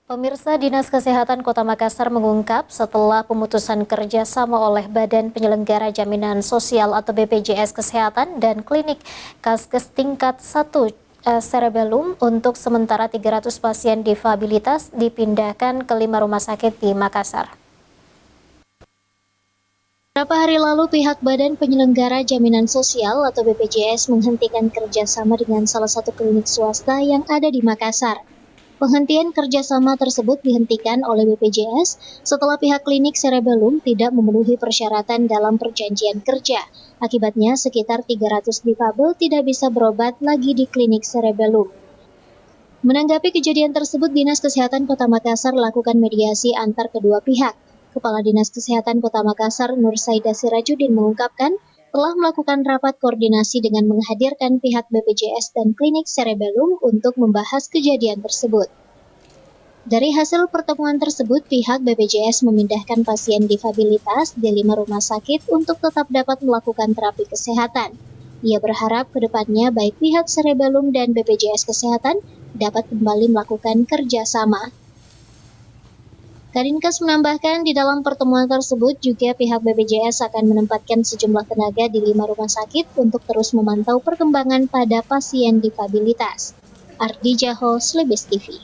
Pemirsa, Dinas Kesehatan Kota Makassar mengungkap setelah pemutusan kerjasama oleh Badan Penyelenggara Jaminan Sosial atau BPJS Kesehatan dan klinik Kaskes tingkat 1 Cerebellum untuk sementara 300 pasien difabilitas dipindahkan ke 5 rumah sakit di Makassar. Beberapa hari lalu, pihak Badan Penyelenggara Jaminan Sosial atau BPJS menghentikan kerjasama dengan salah satu klinik swasta yang ada di Makassar. Penghentian kerjasama tersebut dihentikan oleh BPJS setelah pihak klinik Cerebellum tidak memenuhi persyaratan dalam perjanjian kerja. Akibatnya, sekitar 300 difabel tidak bisa berobat lagi di klinik Cerebellum. Menanggapi kejadian tersebut, Dinas Kesehatan Kota Makassar lakukan mediasi antar kedua pihak. Kepala Dinas Kesehatan Kota Makassar, Nur Saida Sirajudin, mengungkapkan telah melakukan rapat koordinasi dengan menghadirkan pihak BPJS dan klinik Cerebellum untuk membahas kejadian tersebut. Dari hasil pertemuan tersebut, pihak BPJS memindahkan pasien difabilitas di 5 rumah sakit untuk tetap dapat melakukan terapi kesehatan. Ia berharap ke depannya baik pihak Cerebellum dan BPJS Kesehatan dapat kembali melakukan kerjasama. Kadinkes menambahkan di dalam pertemuan tersebut juga pihak BPJS akan menempatkan sejumlah tenaga di 5 rumah sakit untuk terus memantau perkembangan pada pasien difabilitas. Ardi Jaho, Slebes TV.